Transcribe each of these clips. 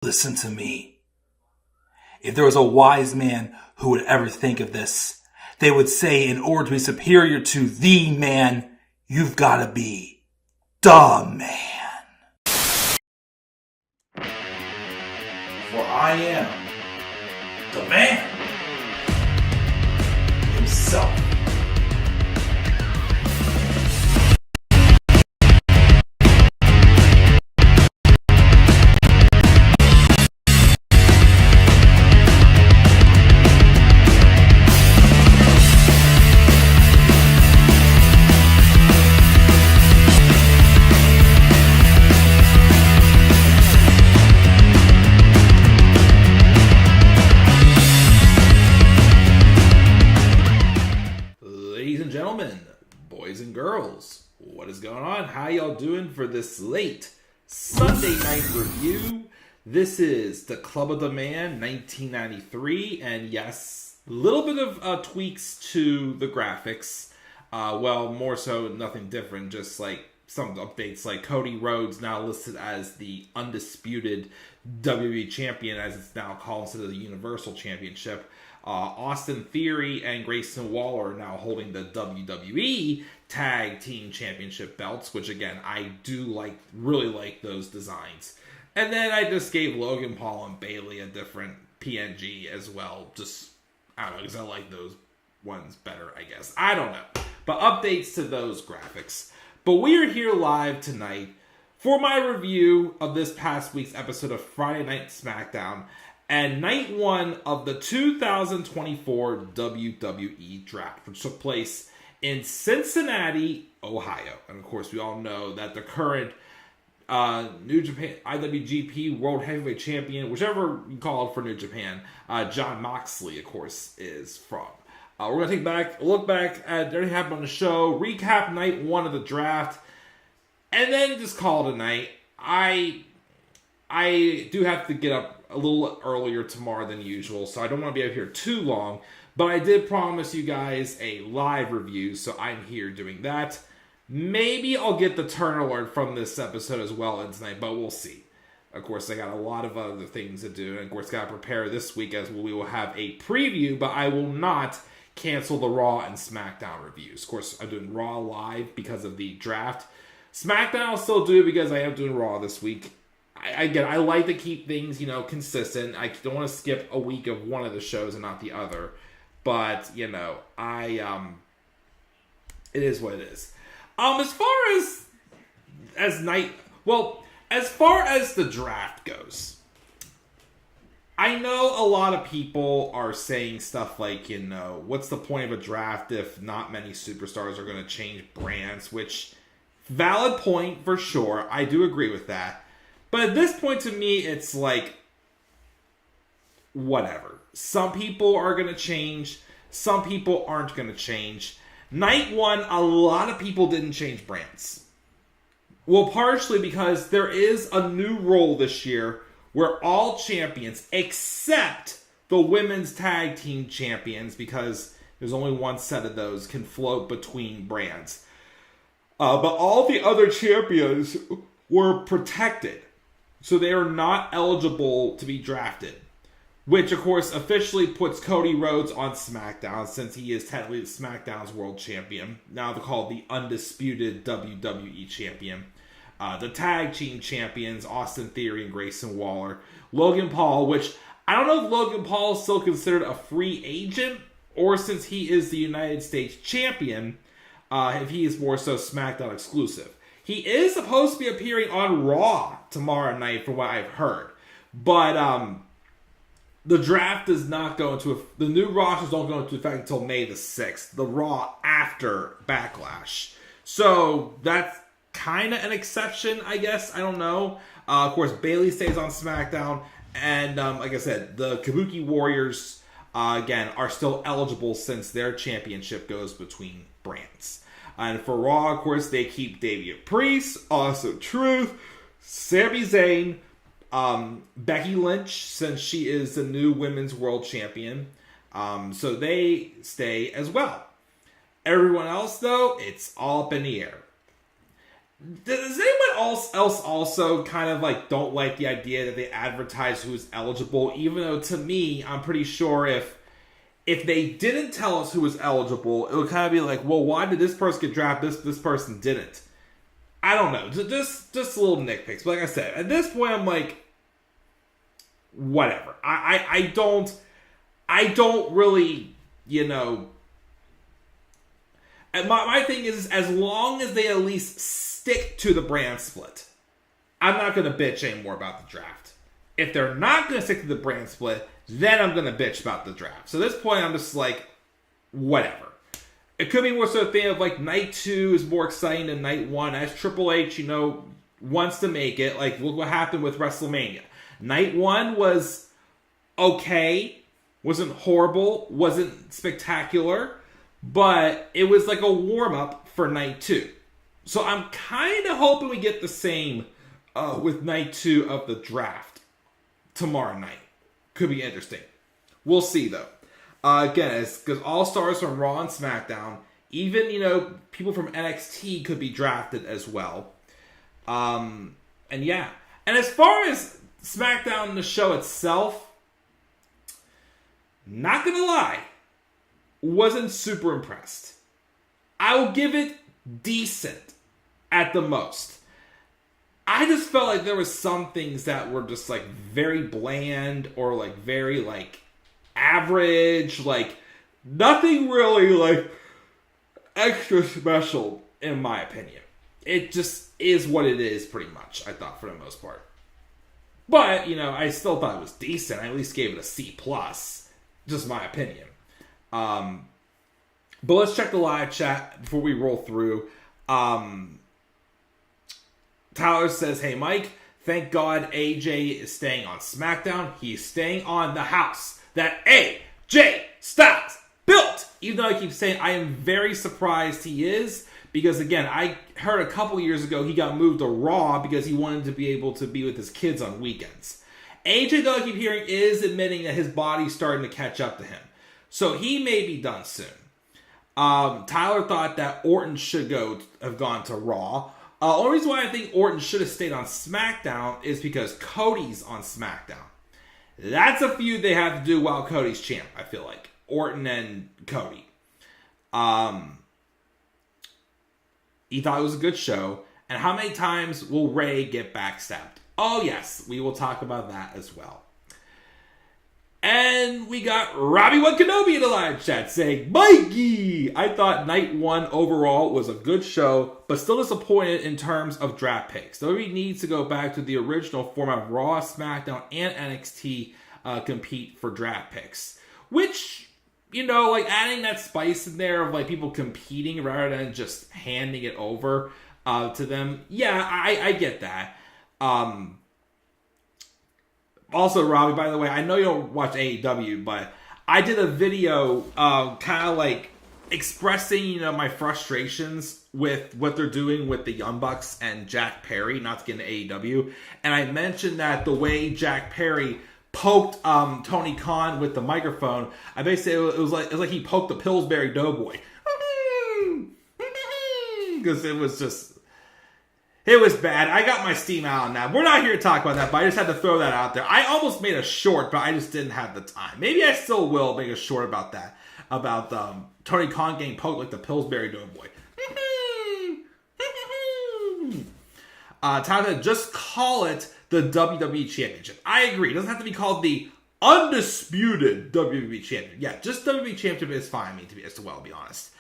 Listen to me. If there was a wise man who would ever think of this, they would say in order to be superior to the man, you've got to be the man. For I am the man himself. Boys and girls, what is going on? How y'all doing for this late Sunday night review? This is the Club of the Man 1993, and yes, a little bit of tweaks to the graphics. Well, more so, nothing different, just like some updates, like Cody Rhodes now listed as the undisputed WWE champion, as it's now called instead of the Universal Championship. Austin Theory and Grayson Waller are now holding the WWE Tag Team Championship belts, which again, I do really like those designs. And then I just gave Logan Paul and Bayley a different PNG as well. Just, I don't know, because I like those ones better, I guess. I don't know. But updates to those graphics. But we are here live tonight for my review of this past week's episode of Friday Night SmackDown and night one of the 2024 WWE Draft, which took place in Cincinnati, Ohio. And of course, we all know that the current New Japan IWGP World Heavyweight Champion, whichever you call it for New Japan, Jon Moxley, of course, is from. We're going to look back at everything happened on the show, recap night one of the draft, and then just call it a night. I do have to get up a little earlier tomorrow than usual, so I don't want to be out here too long, but I did promise you guys a live review, so I'm here doing that. Maybe I'll get the turn alert from this episode as well tonight, but we'll see. Of course, I got a lot of other things to do, and of course, got to prepare this week as we will have a preview, but I will not cancel the Raw and SmackDown reviews. Of course, I'm doing Raw live because of the draft. SmackDown I'll still do because I am doing Raw this week. I like to keep things, consistent. I don't want to skip a week of one of the shows and not the other. But, it is what it is. As far as the draft goes, I know a lot of people are saying stuff like, what's the point of a draft if not many superstars are going to change brands, which, valid point for sure. I do agree with that. But at this point, to me, it's like, whatever. Some people are going to change. Some people aren't going to change. Night one, a lot of people didn't change brands. Well, partially because there is a new rule this year where all champions, except the women's tag team champions, because there's only one set of those, can float between brands. But all the other champions were protected. So they are not eligible to be drafted. Which, of course, officially puts Cody Rhodes on SmackDown, since he is technically SmackDown's world champion. Now they're called the undisputed WWE champion. The tag team champions, Austin Theory and Grayson Waller. Logan Paul, which I don't know if Logan Paul is still considered a free agent, or since he is the United States champion, if he is more so SmackDown exclusive. He is supposed to be appearing on Raw tomorrow night, from what I've heard. But the draft does not go into the new rosters don't go into effect until May the 6th. The Raw after Backlash. So that's kind of an exception, I guess. I don't know. Of course, Bayley stays on SmackDown. And like I said, the Kabuki Warriors, again, are still eligible since their championship goes between brands. And for Raw, of course, they keep Damian Priest, Awesome Truth, Sami Zayn, Becky Lynch, since she is the new women's world champion. So they stay as well. Everyone else, though, it's all up in the air. Does anyone else also kind of like don't like the idea that they advertise who's eligible? Even though to me, I'm pretty sure if they didn't tell us who was eligible, it would kind of be like, well, why did this person get drafted? This person didn't. I don't know. Just little nitpicks. But like I said, at this point, I'm like, whatever. I don't really, you know. And my thing is, as long as they at least stick to the brand split, I'm not going to bitch anymore about the draft. If they're not going to stick to the brand split, then I'm going to bitch about the draft. So at this point, I'm just like, whatever. It could be more so a thing of like night 2 is more exciting than night 1. As Triple H, you know, wants to make it. Like, look what happened with WrestleMania. Night 1 was okay. Wasn't horrible. Wasn't spectacular. But it was like a warm-up for night 2. So I'm kind of hoping we get the same with night 2 of the draft tomorrow night. Could be interesting. We'll see, though. Again, it's because All-Stars from Raw and SmackDown, even, you know, people from NXT could be drafted as well. And yeah. And as far as SmackDown, the show itself, not gonna lie, wasn't super impressed. I will give it decent at the most. I just felt like there was some things that were just like very bland or like very like average, like nothing really like extra special in my opinion. It just is what it is pretty much, I thought, for the most part. But, you know, I still thought it was decent. I at least gave it a C+. Just my opinion. But let's check the live chat before we roll through. Tyler says, hey, Mike, thank God AJ is staying on SmackDown. He's staying on the house that AJ Styles built. Even though I keep saying I am very surprised he is. Because, again, I heard a couple years ago he got moved to Raw because he wanted to be able to be with his kids on weekends. AJ, though, I keep hearing, is admitting that his body's starting to catch up to him. So he may be done soon. Tyler thought that Orton should have gone to Raw. Only reason why I think Orton should have stayed on SmackDown is because Cody's on SmackDown. That's a feud they have to do while Cody's champ, I feel like. Orton and Cody. He thought it was a good show. And how many times will Ray get backstabbed? Oh, yes. We will talk about that as well. And we got Robbie One Kenobi in the live chat saying, Mikey! I thought night 1 overall was a good show, but still disappointed in terms of draft picks. WWE needs to go back to the original format of Raw, SmackDown, and NXT compete for draft picks. Which, you know, like adding that spice in there of like people competing rather than just handing it over to them. Yeah, I get that. Also, Robbie, by the way, I know you don't watch AEW, but I did a video kind of like expressing, you know, my frustrations with what they're doing with the Young Bucks and Jack Perry, not to get into AEW. And I mentioned that the way Jack Perry poked Tony Khan with the microphone, I basically, it was like he poked the Pillsbury Doughboy. Because it was bad. I got my steam out on that. We're not here to talk about that, but I just had to throw that out there. I almost made a short, but I just didn't have the time. Maybe I still will make a short about that. About Tony Khan getting poked like the Pillsbury Doughboy. Tyler, just call it the WWE Championship. I agree. It doesn't have to be called the Undisputed WWE Championship. Yeah, just WWE Championship is fine, to be honest.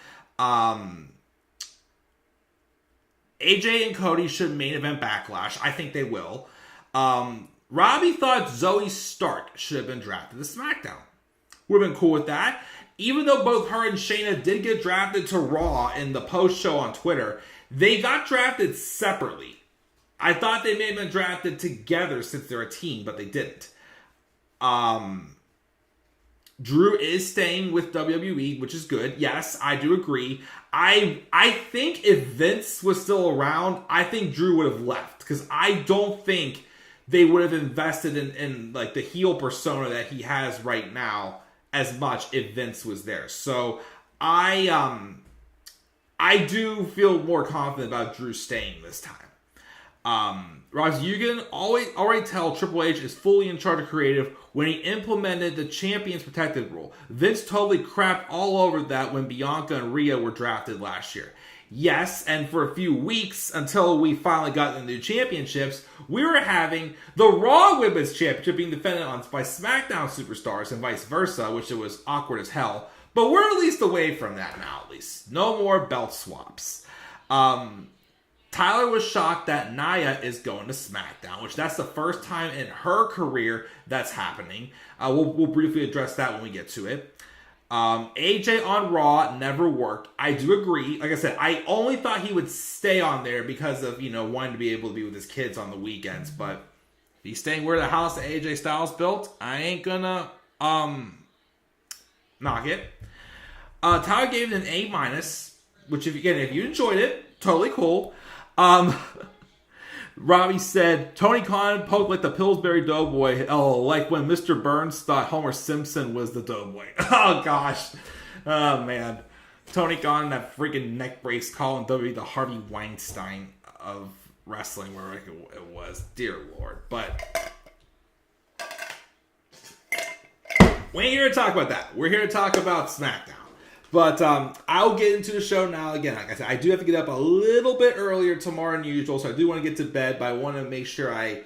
AJ and Cody should main event Backlash. I think they will. Robbie thought Zoe Stark should have been drafted to SmackDown. Would have been cool with that. Even though both her and Shayna did get drafted to Raw in the post-show on Twitter, they got drafted separately. I thought they may have been drafted together since they're a team, but they didn't. Drew is staying with WWE, which is good. Yes, I do agree. I think if Vince was still around, I think Drew would have left. Because I don't think they would have invested in like the heel persona that he has right now as much if Vince was there. So I I do feel more confident about Drew staying this time. Ross, you can already tell Triple H is fully in charge of creative when he implemented the Champions Protected rule. Vince totally crapped all over that when Bianca and Rhea were drafted last year. Yes, and for a few weeks until we finally got the new championships, we were having the Raw Women's Championship being defended by SmackDown superstars and vice versa, which it was awkward as hell. But we're at least away from that now, at least. No more belt swaps. Tyler was shocked that Nia is going to SmackDown, which that's the first time in her career that's happening. We'll briefly address that when we get to it. AJ on Raw never worked. I do agree. Like I said, I only thought he would stay on there because of, wanting to be able to be with his kids on the weekends. But if he's staying where the house that AJ Styles built, I ain't gonna knock it. Tyler gave it an A-, which if you enjoyed it, totally cool. Robbie said, Tony Khan poked like the Pillsbury Doughboy. Oh, like when Mr. Burns thought Homer Simpson was the Doughboy. Oh, gosh. Oh, man. Tony Khan, that freaking neck brace calling WWE the Harvey Weinstein of wrestling, where it was. Dear Lord. But we ain't here to talk about that. We're here to talk about SmackDown. But I'll get into the show now. Again, like I said, I do have to get up a little bit earlier tomorrow than usual, so I do want to get to bed, but I want to make sure I,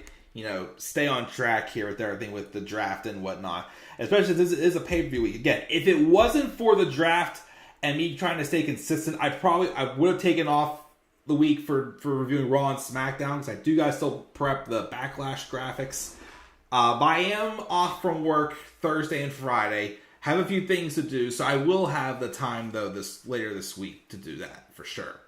stay on track here with everything with the draft and whatnot. Especially since this is a pay-per-view week. Again, if it wasn't for the draft and me trying to stay consistent, I would have taken off the week for reviewing Raw and SmackDown, because I do guys still prep the Backlash graphics. But I am off from work Thursday and Friday. Have a few things to do, so I will have the time though later this week to do that for sure.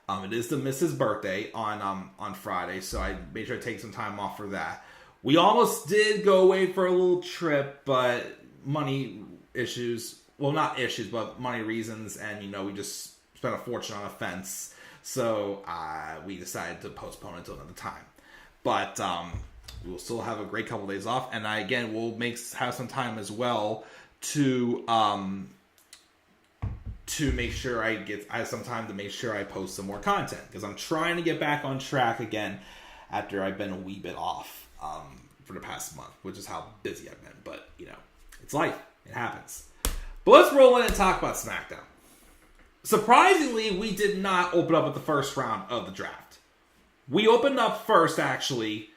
It is the Mrs. birthday on Friday, so I made sure to take some time off for that. We almost did go away for a little trip, but money issues, well, not issues, but money reasons, and we just spent a fortune on a fence, so we decided to postpone it until another time. But we will still have a great couple days off, and we'll have some time as well to make sure I have some time to make sure I post some more content, because I'm trying to get back on track again after I've been a wee bit off for the past month, which is how busy I've been. But it's life; it happens. But let's roll in and talk about SmackDown. Surprisingly, we did not open up with the first round of the draft. We opened up first, actually,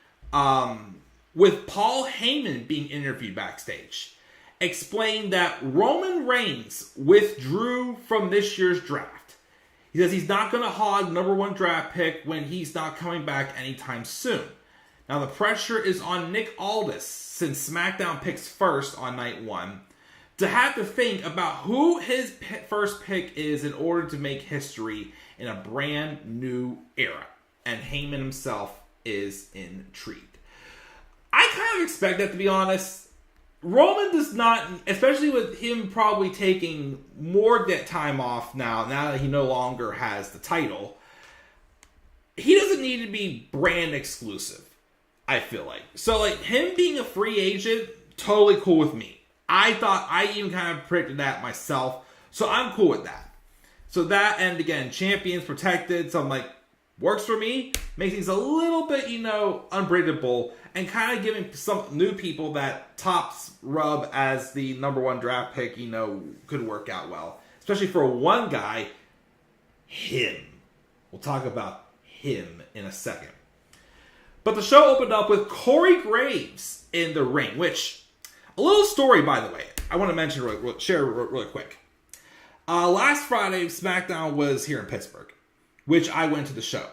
with Paul Heyman being interviewed backstage, explained that Roman Reigns withdrew from this year's draft. He says he's not going to hog number one draft pick when he's not coming back anytime soon. Now the pressure is on Nick Aldis, since SmackDown picks first on night one, to have to think about who his first pick is in order to make history in a brand new era. And Heyman himself is intrigued. I kind of expect that, to be honest. Roman does not, especially with him probably taking more time off now that he no longer has the title, he doesn't need to be brand exclusive, I feel like. So, him being a free agent, totally cool with me. I even kind of predicted that myself, so I'm cool with that. So that, and again, Champions Protected, so I'm like, works for me, makes things a little bit, unpredictable, and kind of giving some new people that tops rub as the number one draft pick, could work out well. Especially for one guy, him. We'll talk about him in a second. But the show opened up with Corey Graves in the ring, which, a little story, by the way, I want to mention, share really quick. Last Friday, SmackDown was here in Pittsburgh, which I went to the show.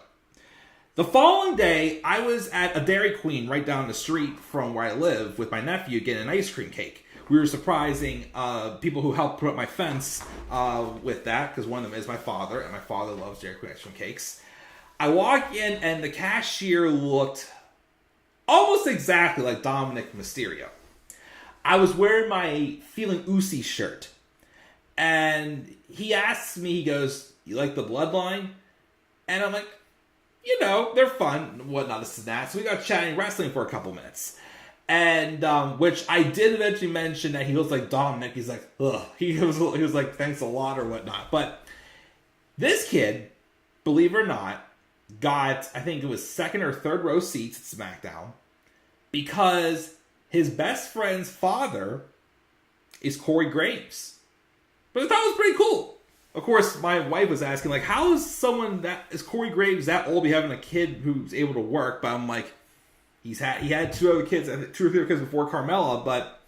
The following day, I was at a Dairy Queen right down the street from where I live with my nephew getting an ice cream cake. We were surprising people who helped put up my fence with that, because one of them is my father, and my father loves Dairy Queen ice cream cakes. I walk in, and the cashier looked almost exactly like Dominic Mysterio. I was wearing my Feeling Oozy shirt, and he asks me, he goes, "You like the Bloodline?" And I'm like, they're fun and whatnot, this and that. So we got chatting wrestling for a couple minutes. And, which I did eventually mention that he looks like Dominic. He's like, ugh. He was like, thanks a lot or whatnot. But This kid, believe it or not, got, I think it was second or third row seats at SmackDown because his best friend's father is Corey Graves. But I thought it was pretty cool. Of course, my wife was asking, like, how is someone that is Corey Graves that old be having a kid who's able to work? But I'm like, he had two or three other kids before Carmelo, but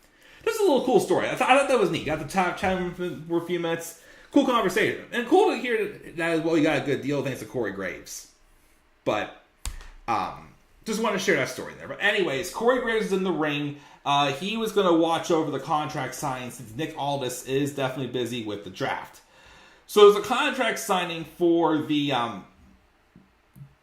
this is a little cool story. I thought that was neat. Got to chat with him for a few minutes. Cool conversation. And cool to hear that as well. He got a good deal thanks to Corey Graves. But just want to share that story there. But anyways, Corey Graves is in the ring. He was going to watch over the contract signing since Nick Aldis is definitely busy with the draft. So there's a contract signing for the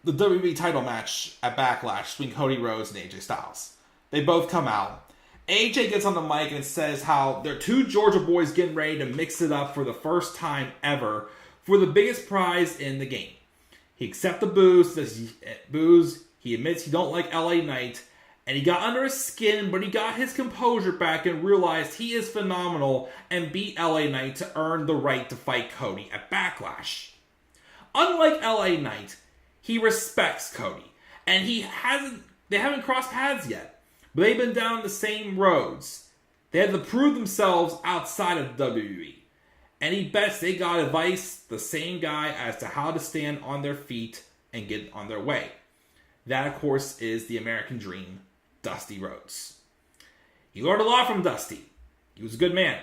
WWE title match at Backlash between Cody Rhodes and AJ Styles. They both come out. AJ gets on the mic and says how they're two Georgia boys getting ready to mix it up for the first time ever for the biggest prize in the game. He accepts the booze. He admits he don't like LA Knight. And he got under his skin, but he got his composure back and realized he is phenomenal and beat LA Knight to earn the right to fight Cody at Backlash. Unlike LA Knight, he respects Cody. And they haven't crossed paths yet. But they've been down the same roads. They had to prove themselves outside of WWE. And he bets they got advice, the same guy, as to how to stand on their feet and get on their way. That, of course, is the American Dream, Dusty Rhodes. He learned a lot from Dusty. He was a good man.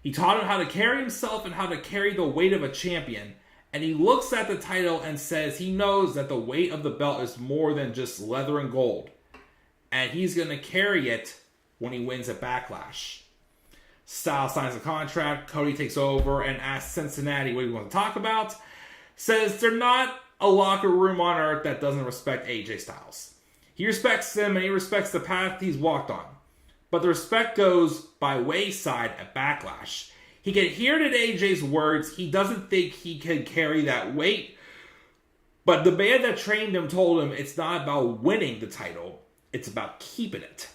He taught him how to carry himself and how to carry the weight of a champion. And he looks at the title and says he knows that the weight of the belt is more than just leather and gold. And he's going to carry it when he wins at Backlash. Styles signs a contract. Cody takes over and asks Cincinnati what he wants to talk about. Says they're not a locker room on earth that doesn't respect AJ Styles. He respects him and he respects the path he's walked on. But the respect goes by wayside at Backlash. He can hear it in AJ's words. He doesn't think he can carry that weight. But the man that trained him told him it's not about winning the title. It's about keeping it.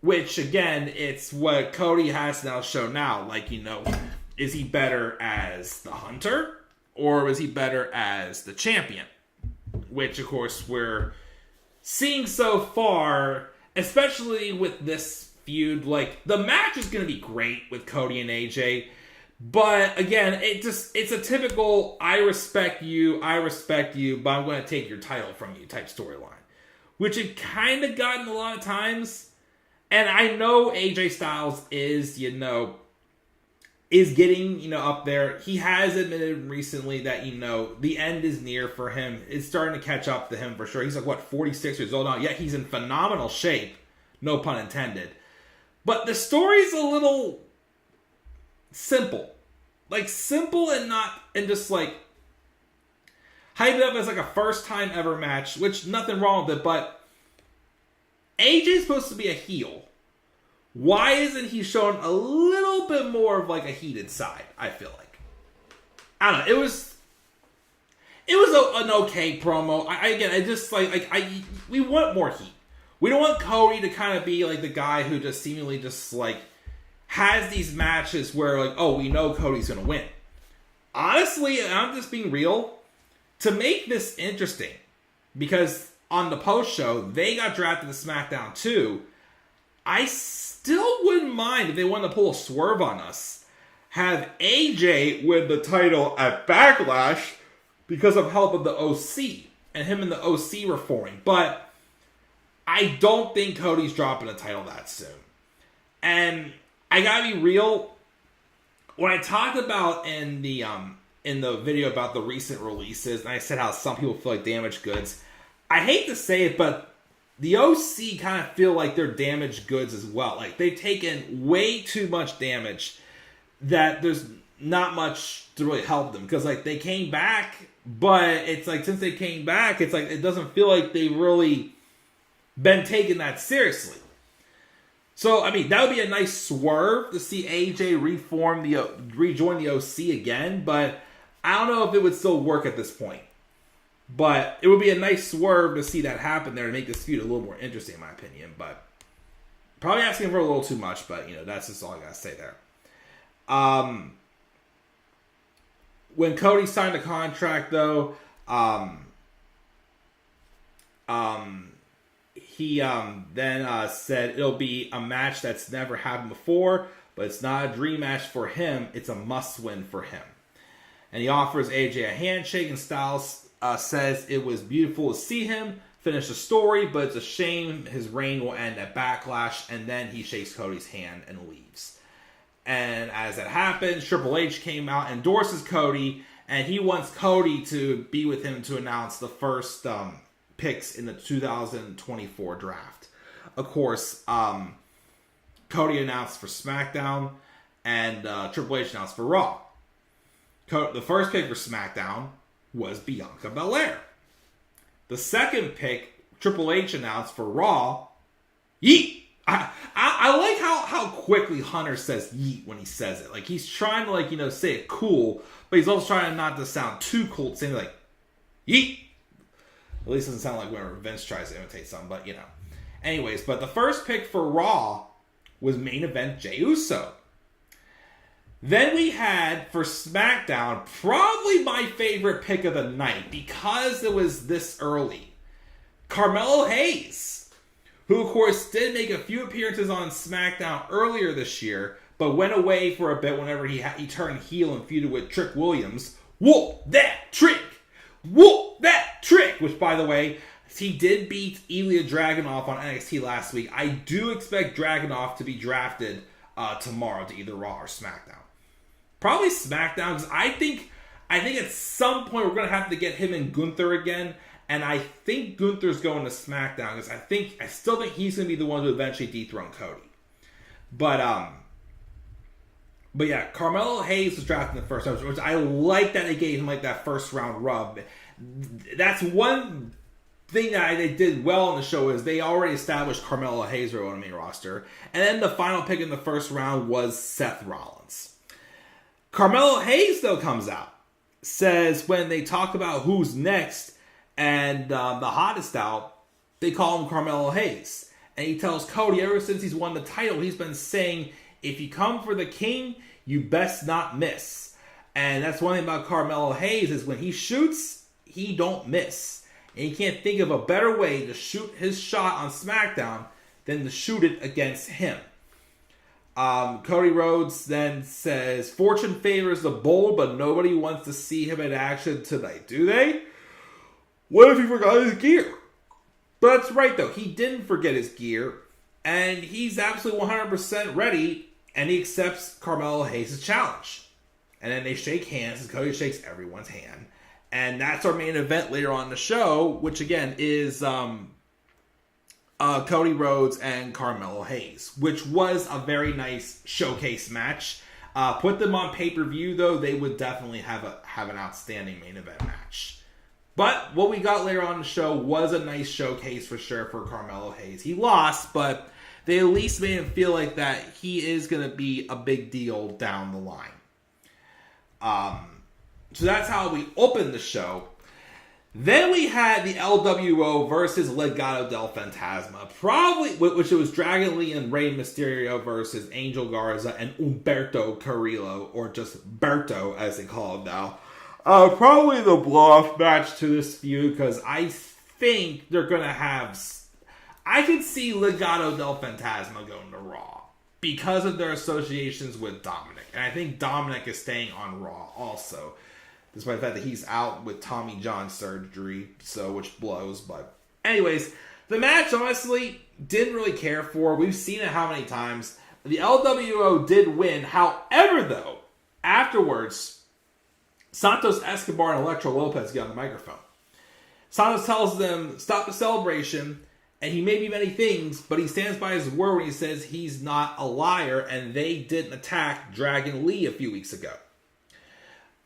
Which, again, it's what Cody has now shown now. Like, is he better as the hunter? Or is he better as the champion? Which, of course, we're seeing so far, especially with this feud. Like, the match is going to be great with Cody and AJ. But, again, it's a typical, I respect you, but I'm going to take your title from you type storyline. Which it kind of gotten a lot of times. And I know AJ Styles is getting, up there. He has admitted recently that, the end is near for him. It's starting to catch up to him for sure. He's 46 years old now. Yet he's in phenomenal shape. No pun intended. But the story's a little simple. Simple and just hype it up as a first time ever match, which nothing wrong with it, but AJ's supposed to be a heel. Why isn't he showing a little bit more of a heated side, I feel like? I don't know. It was an okay promo. We want more heat. We don't want Cody to kind of be the guy who just seemingly just has these matches where we know Cody's going to win. Honestly, and I'm just being real, to make this interesting, because on the post show, they got drafted to SmackDown too. I still wouldn't mind if they wanted to pull a swerve on us. Have AJ win the title at Backlash because of help of the OC. And him and the OC were forming. But I don't think Cody's dropping a title that soon. And I gotta be real. When I talked about in the video about the recent releases, and I said how some people feel like damaged goods, I hate to say it, but the OC kind of feel like they're damaged goods as well. They've taken way too much damage that there's not much to really help them. Because, they came back, but it's since they came back, it's it doesn't feel like they've really been taken that seriously. So, that would be a nice swerve to see AJ rejoin the OC again, but I don't know if it would still work at this point. But it would be a nice swerve to see that happen there to make this feud a little more interesting, in my opinion. But probably asking for a little too much, but, that's just all I got to say there. when Cody signed the contract, though, he then said it'll be a match that's never happened before, but it's not a dream match for him. It's a must-win for him. And he offers AJ a handshake, and Styles says it was beautiful to see him finish the story, but it's a shame his reign will end at Backlash, and then he shakes Cody's hand and leaves. And as that happens, Triple H came out, endorses Cody, and he wants Cody to be with him to announce the first picks in the 2024 draft. Of course, Cody announced for SmackDown, and Triple H announced for Raw. The first pick for SmackDown was Bianca Belair. The second pick, Triple H announced for Raw, Yeet. I like how quickly Hunter says Yeet when he says it. Like, he's trying to, say it cool, but he's also trying not to sound too cool, saying like, Yeet. At least it doesn't sound like whenever Vince tries to imitate something, but, Anyways, but the first pick for Raw was main event Jey Uso. Then we had, for SmackDown, probably my favorite pick of the night, because it was this early, Carmelo Hayes, who, of course, did make a few appearances on SmackDown earlier this year, but went away for a bit whenever he turned heel and feuded with Trick Williams. Whoop that trick! Whoop that trick! Which, by the way, he did beat Ilya Dragunov on NXT last week. I do expect Dragunov to be drafted tomorrow to either Raw or SmackDown. Probably SmackDown, because I think at some point we're going to have to get him and Gunther again, and I think Gunther's going to SmackDown, because I still think he's going to be the one to eventually dethrone Cody. But yeah, Carmelo Hayes was drafted in the first round, which I like that they gave him that first round rub. That's one thing that they did well on the show, is they already established Carmelo Hayes on the main roster, and then the final pick in the first round was Seth Rollins. Carmelo Hayes, though, comes out, says when they talk about who's next and the hottest out, they call him Carmelo Hayes. And he tells Cody, ever since he's won the title, he's been saying, if you come for the king, you best not miss. And that's one thing about Carmelo Hayes, is when he shoots, he don't miss. And he can't think of a better way to shoot his shot on SmackDown than to shoot it against him. Cody Rhodes then says, fortune favors the bold, but nobody wants to see him in action tonight, do they? What if he forgot his gear? But that's right, though. He didn't forget his gear, and he's absolutely 100% ready, and he accepts Carmelo Hayes' challenge. And then they shake hands, and Cody shakes everyone's hand. And that's our main event later on in the show, which, again, is Cody Rhodes and Carmelo Hayes, which was a very nice showcase match. Put them on pay-per-view, though, they would definitely have an outstanding main event match. But what we got later on in the show was a nice showcase for sure for Carmelo Hayes. He lost, but they at least made him feel like that he is going to be a big deal down the line. So that's how we opened the show. Then we had the LWO versus Legado del Fantasma. Probably, which it was Dragon Lee and Rey Mysterio versus Angel Garza and Humberto Carrillo, or just Berto as they call him now. Probably the blow-off match to this feud, because I think they're going to have... I could see Legado del Fantasma going to Raw because of their associations with Dominic. And I think Dominic is staying on Raw also, despite the fact that he's out with Tommy John surgery, which blows. But anyways, the match, honestly, didn't really care for. We've seen it how many times. The LWO did win. However, though, afterwards, Santos Escobar and Electro Lopez get on the microphone. Santos tells them, stop the celebration, and he may be many things, but he stands by his word when he says he's not a liar, and they didn't attack Dragon Lee a few weeks ago.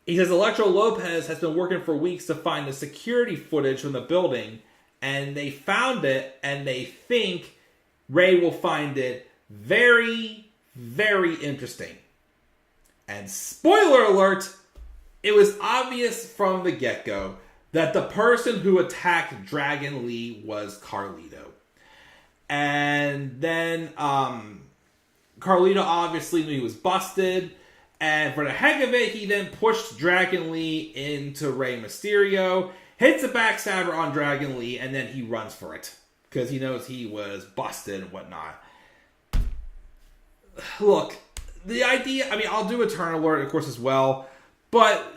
He says Electro Lopez has been working for weeks to find the security footage from the building, and they found it, and they think Ray will find it very, very interesting. And spoiler alert, it was obvious from the get-go that the person who attacked Dragon Lee was Carlito. And then Carlito obviously knew he was busted, And for the heck of it, he then pushed Dragon Lee into Rey Mysterio, hits a backstabber on Dragon Lee, and then he runs for it. Because he knows he was busted and whatnot. Look, the idea, I mean, I'll do Eternal Alert, of course, as well. But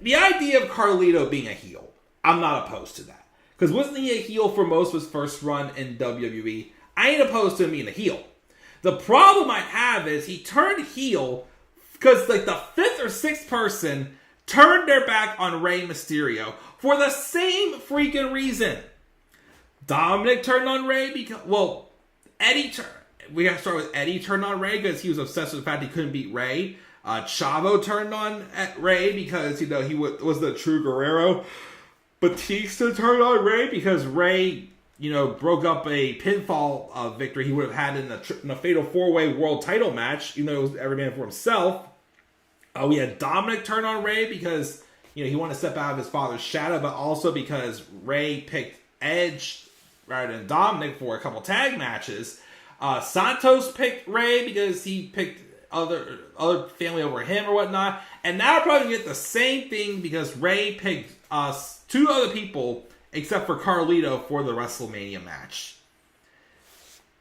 the idea of Carlito being a heel, I'm not opposed to that. Because wasn't he a heel for most of his first run in WWE? I ain't opposed to him being a heel. The problem I have is he turned heel because like the fifth or sixth person turned their back on Rey Mysterio for the same freaking reason. Dominic turned on Rey because, well, we got to start with Eddie turned on Rey because he was obsessed with the fact he couldn't beat Rey. Chavo turned on Rey because, he was the true Guerrero. Batista turned on Rey because Rey, broke up a pinfall victory he would have had in a Fatal 4-Way World title match, even though it was every man for himself. We had Dominic turn on Rey because, he wanted to step out of his father's shadow, but also because Rey picked Edge rather than Dominic for a couple tag matches. Santos picked Rey because he picked other family over him or whatnot. And now we're probably going to get the same thing because Rey picked two other people except for Carlito for the WrestleMania match.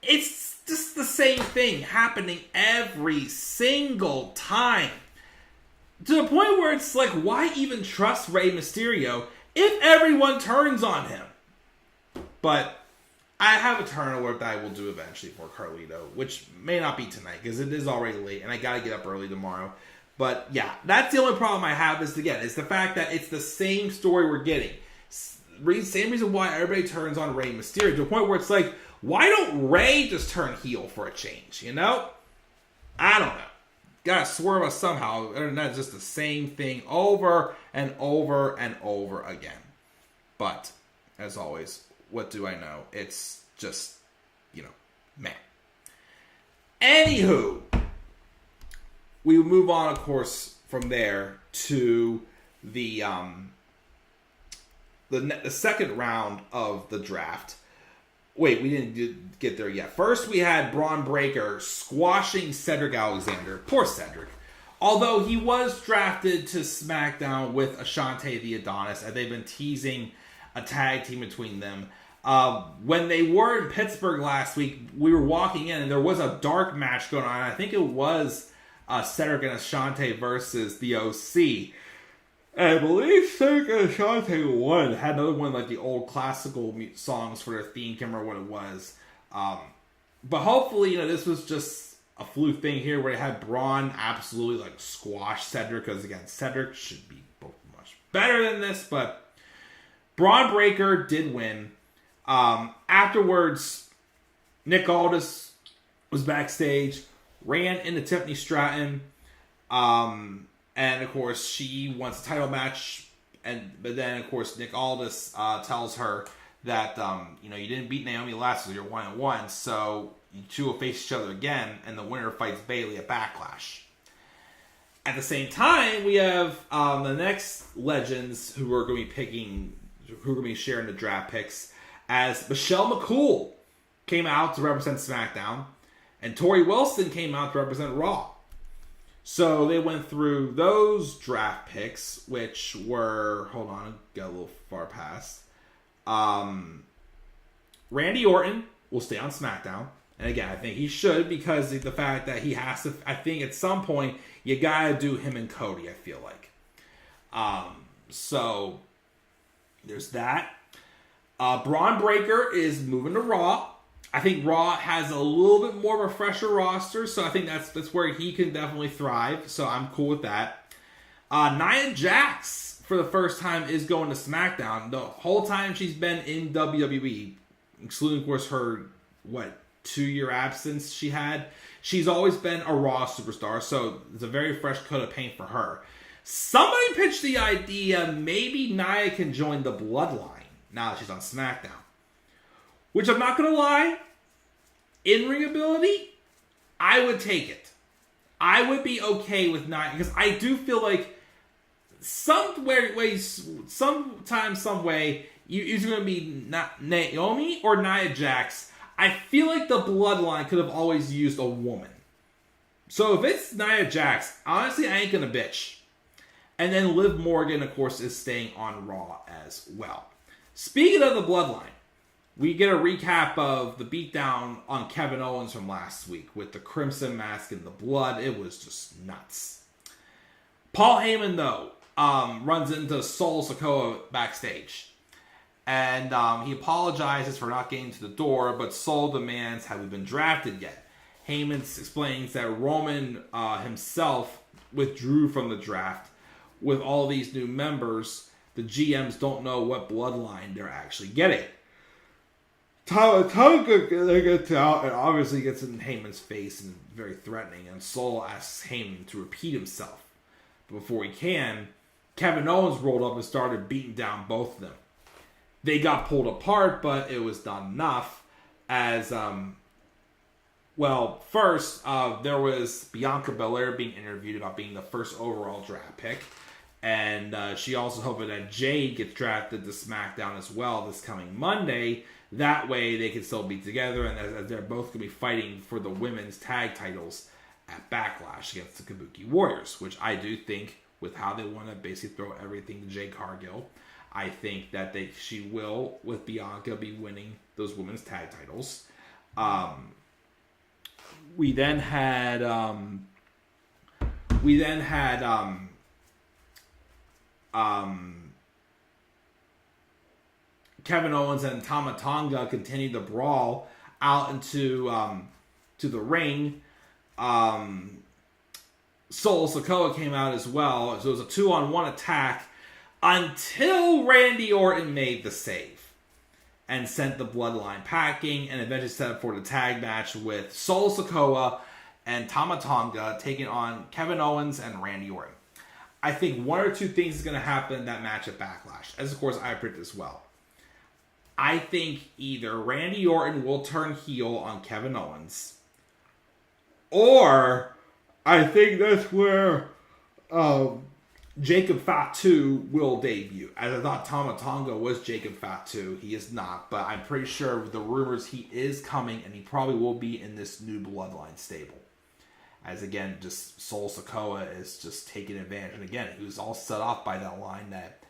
It's just the same thing happening every single time. To the point where it's like, why even trust Rey Mysterio if everyone turns on him? But I have a turn alert that I will do eventually for Carlito, which may not be tonight because it is already late and I got to get up early tomorrow. But yeah, that's the only problem I have is the fact that it's the same story we're getting. Same reason why everybody turns on Rey Mysterio, to a point where it's like, why don't Rey just turn heel for a change, I don't know. Gotta swerve us somehow. Other than that, it's just the same thing over and over and over again. But, as always, what do I know? It's just, man. Anywho, we move on, of course, from there to the second round of the draft. Wait, we didn't get there yet. First, we had Bron Breakker squashing Cedric Alexander. Poor Cedric. Although he was drafted to SmackDown with Ashante the Adonis, and they've been teasing a tag team between them. When they were in Pittsburgh last week, we were walking in, and there was a dark match going on. I think it was Cedric and Ashante versus the OC. And I believe Cedric and Ashante won. Had another one like the old classical songs for their theme. Can't remember what it was. But hopefully, this was just a fluke thing here where they had Braun absolutely squash Cedric. Because again, Cedric should be much better than this. But Bron Breakker did win. Afterwards, Nick Aldis was backstage, ran into Tiffany Stratton. And, of course, she wants a title match. But then, of course, Nick Aldis tells her that, you didn't beat Naomi last year. You're 1-1. So you two will face each other again. And the winner fights Bayley at Backlash. At the same time, we have the next legends who are going to be sharing the draft picks. As Michelle McCool came out to represent SmackDown. And Tori Wilson came out to represent Raw. So they went through those draft picks, which were, hold on, got a little far past. Randy Orton will stay on SmackDown. And again, I think he should because of the fact that he has to, I think at some point, you gotta do him and Cody, I feel like. So there's that. Bron Breakker is moving to Raw. I think Raw has a little bit more of a fresher roster, so I think that's where he can definitely thrive. So I'm cool with that. Nia Jax, for the first time, is going to SmackDown. The whole time she's been in WWE, excluding, of course, her, 2-year absence she had. She's always been a Raw superstar, so it's a very fresh coat of paint for her. Somebody pitched the idea maybe Nia can join the Bloodline now that she's on SmackDown. Which I'm not going to lie, in-ring ability, I would take it. I would be okay with Nia, because I do feel like sometime, some way, it's going to be Naomi or Nia Jax. I feel like the Bloodline could have always used a woman. So if it's Nia Jax, honestly, I ain't gonna bitch. And then Liv Morgan, of course, is staying on Raw as well. Speaking of the Bloodline, we get a recap of the beatdown on Kevin Owens from last week with the Crimson Mask and the blood. It was just nuts. Paul Heyman, though, runs into Solo Sikoa backstage. And he apologizes for not getting to the door, but Solo demands, have we been drafted yet? Heyman explains that Roman himself withdrew from the draft. With all these new members, the GMs don't know what bloodline they're actually getting. Tonga gets out and obviously gets in Heyman's face and very threatening. And Solo asks Heyman to repeat himself. But before he can, Kevin Owens rolled up and started beating down both of them. They got pulled apart, but it was not enough. As, first, there was Bianca Belair being interviewed about being the first overall draft pick. And she also hoping that Jade gets drafted to SmackDown as well this coming Monday. That way they can still be together, and as they're both going to be fighting for the women's tag titles at Backlash against the Kabuki Warriors, which I do think, with how they want to basically throw everything to Jade Cargill, I think that she will, with Bianca, be winning those women's tag titles. We then had Kevin Owens and Tama Tonga continued to brawl out into to the ring. Solo Sikoa came out as well. So it was a 2-on-1 attack until Randy Orton made the save and sent the Bloodline packing and eventually set up for the tag match with Solo Sikoa and Tama Tonga taking on Kevin Owens and Randy Orton. I think one or two things is going to happen in that match at Backlash, as of course I predict as well. I think either Randy Orton will turn heel on Kevin Owens, or I think that's where Jacob Fatu will debut. As I thought Tama Tonga was Jacob Fatu. He is not, but I'm pretty sure with the rumors he is coming, and he probably will be in this new Bloodline stable. As again, just Solo Sikoa is just taking advantage. And again, he was all set off by that line that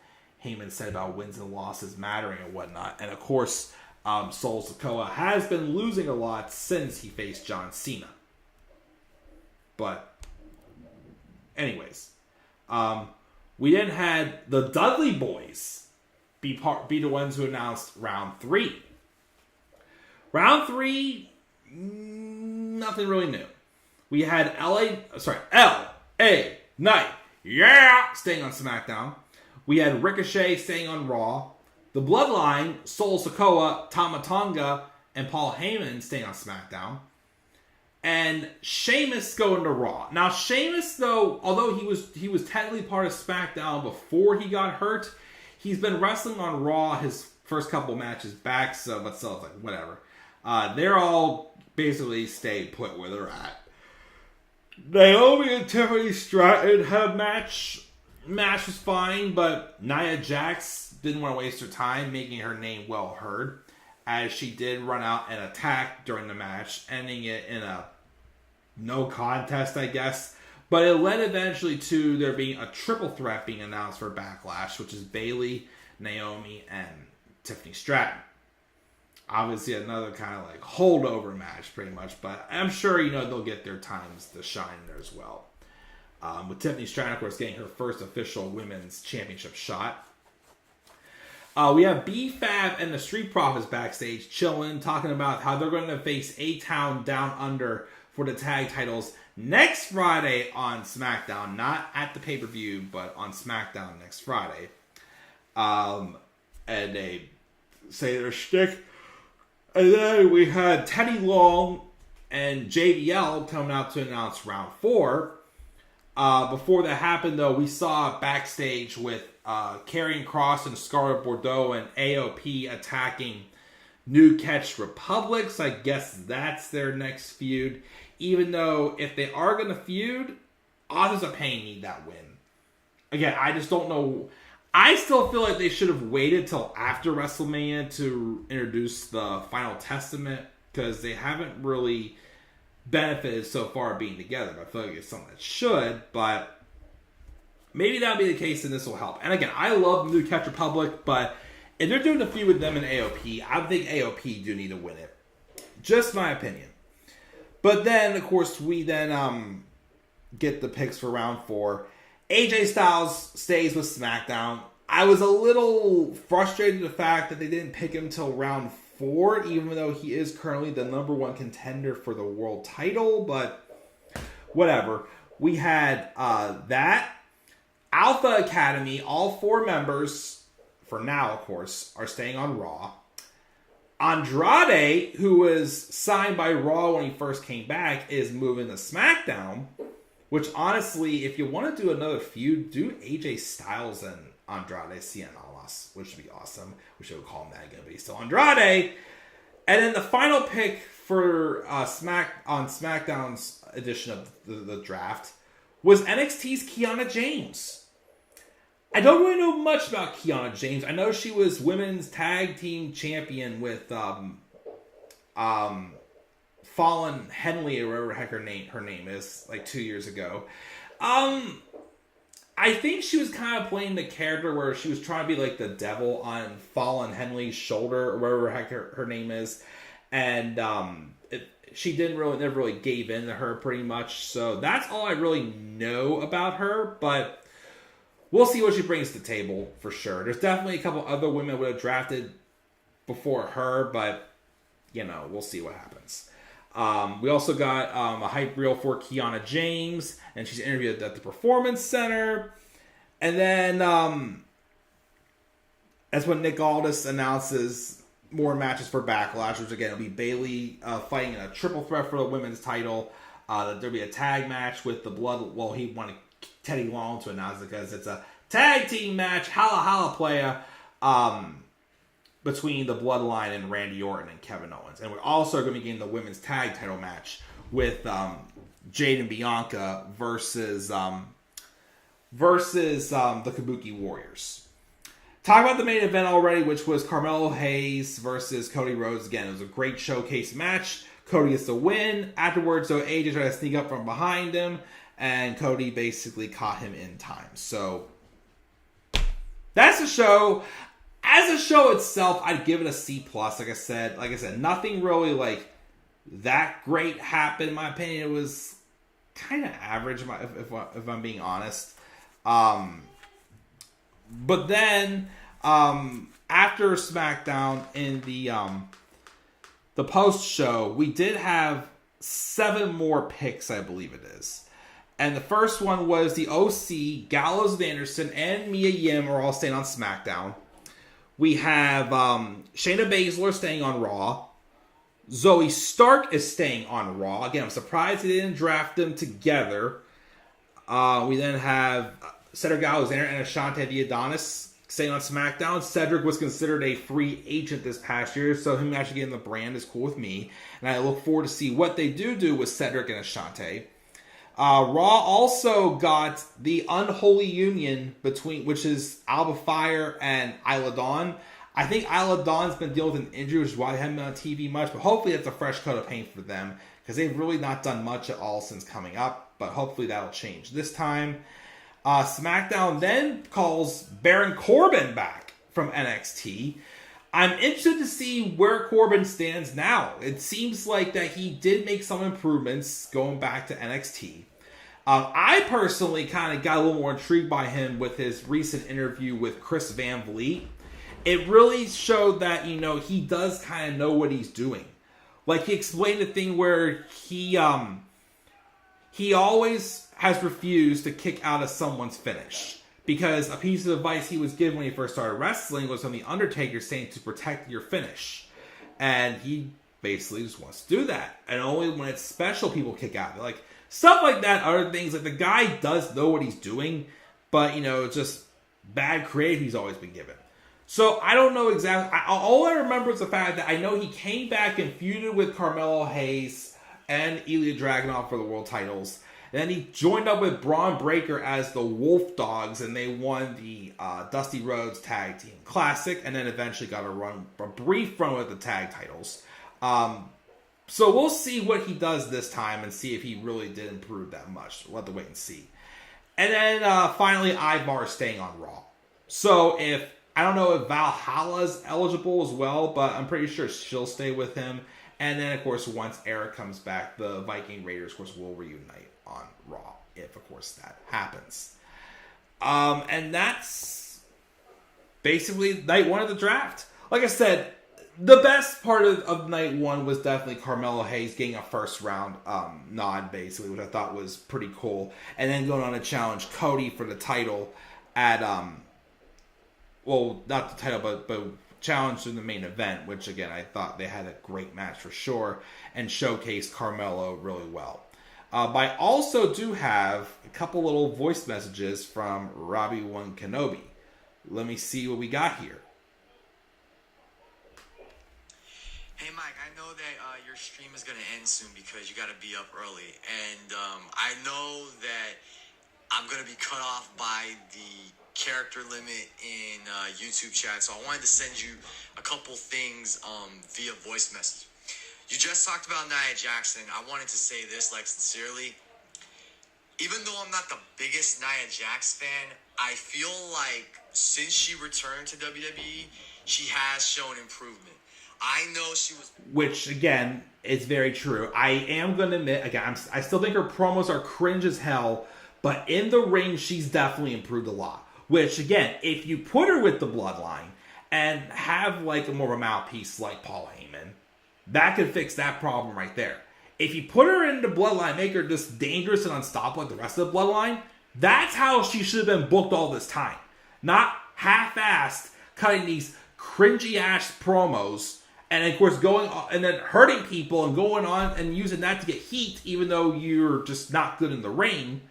Heyman said about wins and losses mattering and whatnot. And of course, Solo Sikoa has been losing a lot since he faced John Cena. But anyways, we then had the Dudley Boys be the ones who announced round 3. Round 3, nothing really new. We had L.A. Knight, staying on SmackDown. We had Ricochet staying on Raw. The Bloodline, Solo Sikoa, Tama Tonga, and Paul Heyman staying on SmackDown. And Sheamus going to Raw. Now Sheamus, though, although he was technically part of SmackDown before he got hurt, he's been wrestling on Raw his first couple matches back, so it's like whatever. They're all basically stay put where they're at. Naomi and Tiffany Stratton had a match. Match was fine, but Nia Jax didn't want to waste her time making her name well heard, as she did run out and attack during the match, ending it in a no contest, I guess. But it led eventually to there being a triple threat being announced for Backlash, which is Bayley, Naomi, and Tiffany Stratton. Obviously another kind of like holdover match pretty much, but I'm sure, they'll get their times to shine there as well. With Tiffany Stratton, of course, getting her first official women's championship shot. We have B-Fab and the Street Profits backstage chilling, talking about how they're going to face A-Town Down Under for the tag titles next Friday on SmackDown. Not at the pay-per-view, but on SmackDown next Friday. And they say their shtick. And then we had Teddy Long and JBL coming out to announce round 4. Before that happened, though, we saw backstage with Karrion Kross and Scarlett Bordeaux and AOP attacking New Catch Republic. So I guess that's their next feud. Even though if they are going to feud, Authors of Pain need that win. Again, I just don't know. I still feel like they should have waited till after WrestleMania to introduce the Final Testament, because they haven't really benefited so far being together. I feel like it's something that should, but maybe that'll be the case and this will help. And again, I love the New Catch Republic, but if they're doing a feud with them in AOP, I think AOP do need to win it. Just my opinion. But then, of course, we then get the picks for round 4. AJ Styles stays with SmackDown. I was a little frustrated with the fact that they didn't pick him until round 4, even though he is currently the number 1 contender for the world title, but whatever. We had that. Alpha Academy, all 4 members, for now, of course, are staying on Raw. Andrade, who was signed by Raw when he first came back, is moving to SmackDown, which honestly, if you want to do another feud, do AJ Styles and Andrade Cien Almas, which would be awesome. We should call him that again, but he's still Andrade. And then the final pick for SmackDown's edition of the draft was NXT's Kiana James. I don't really know much about Kiana James. I know she was women's tag team champion with Fallon Henley, or whatever the heck her name is, like 2 years ago. I think she was kind of playing the character where she was trying to be like the devil on Fallon Henley's shoulder, or whatever the heck her name is. And she never really gave in to her pretty much. So that's all I really know about her. But we'll see what she brings to the table for sure. There's definitely a couple other women would have drafted before her, but we'll see what happens. We also got a hype reel for Kiana James, and she's interviewed at the Performance Center. And then that's when Nick Aldis announces more matches for Backlash, which again will be Bayley fighting in a triple threat for the women's title. There'll be a tag match with the Blood. Well, he wanted Teddy Long to announce it because it's a tag team match, holla holla playa, between the Bloodline and Randy Orton and Kevin Owens. And we're also going to be getting the women's tag title match with Jade and Bianca versus the Kabuki Warriors. Talk about the main event already, which was Carmelo Hayes versus Cody Rhodes. Again, it was a great showcase match. Cody gets the win. Afterwards, so AJ tried to sneak up from behind him, and Cody basically caught him in time. So that's the show. As a show itself, I'd give it a C+. Like I said, nothing really like that great happened. In my opinion, it was kind of average, if I'm being honest. But then after SmackDown in the post show, we did have 7 more picks, I believe it is. And the first one was the OC, Gallows and Anderson, and Mia Yim are all staying on SmackDown. We have Shayna Baszler staying on Raw. Zoe Stark is staying on Raw. Again, I'm surprised they didn't draft them together. We then have Cedric Alexander and Ashante the Adonis staying on SmackDown. Cedric was considered a free agent this past year, so him actually getting the brand is cool with me. And I look forward to see what they do with Cedric and Ashante. Raw also got the unholy union between, which is Alba Fire and Isla Dawn. I think Isla Dawn's been dealing with an injury, which is why they haven't been on TV much, but hopefully that's a fresh coat of paint for them, because they've really not done much at all since coming up, but hopefully that'll change this time. SmackDown then calls Baron Corbin back from NXT. I'm interested to see where Corbin stands now. It seems like that he did make some improvements going back to NXT. I personally kind of got a little more intrigued by him with his recent interview with Chris Van Vliet. It really showed that, he does kind of know what he's doing. Like, he explained a thing where he always has refused to kick out of someone's finish. Because a piece of advice he was given when he first started wrestling was from The Undertaker saying to protect your finish. And he basically just wants to do that. And only when it's special people kick out. Like, stuff like that, other things. Like, the guy does know what he's doing. But, it's just bad creative he's always been given. So, I don't know exactly. All I remember is the fact that I know he came back and feuded with Carmelo Hayes and Ilya Dragunov for the world titles. And then he joined up with Braun Breaker as the Wolf Dogs, and they won the Dusty Rhodes Tag Team Classic, and then eventually got a brief run with the tag titles. So we'll see what he does this time and see if he really did improve that much. We'll have to wait and see. And then finally, Ivar is staying on Raw. So I don't know if Valhalla's eligible as well, but I'm pretty sure she'll stay with him. And then, of course, once Eric comes back, the Viking Raiders, of course, will reunite on Raw, if, of course, that happens. And that's basically night one of the draft. Like I said, the best part of night one was definitely Carmelo Hayes getting a first round nod, basically, which I thought was pretty cool. And then going on to challenge Cody for the title at, well, not the title, but challenge in the main event, which, again, I thought they had a great match for sure and showcased Carmelo really well. But I also do have a couple little voice messages from Robbie One Kenobi. Let me see what we got here. Hey Mike, I know that your stream is going to end soon because you got to be up early. And I know that I'm going to be cut off by the character limit in YouTube chat. So I wanted to send you a couple things via voice message. You just talked about Nia Jackson. I wanted to say this, like, sincerely. Even though I'm not the biggest Nia Jax fan, I feel like since she returned to WWE, she has shown improvement. I know she was... Which, again, is very true. I am going to admit, again, I still think her promos are cringe as hell, but in the ring, she's definitely improved a lot. Which, again, if you put her with the Bloodline and have, like, a more of a mouthpiece like Paul Heyman, that could fix that problem right there. If you put her into Bloodline, make her just dangerous and unstoppable like the rest of the Bloodline, that's how she should have been booked all this time. Not half-assed, cutting these cringy-ass promos, and of course going on, and then hurting people and going on and using that to get heat, even though you're just not good in the ring.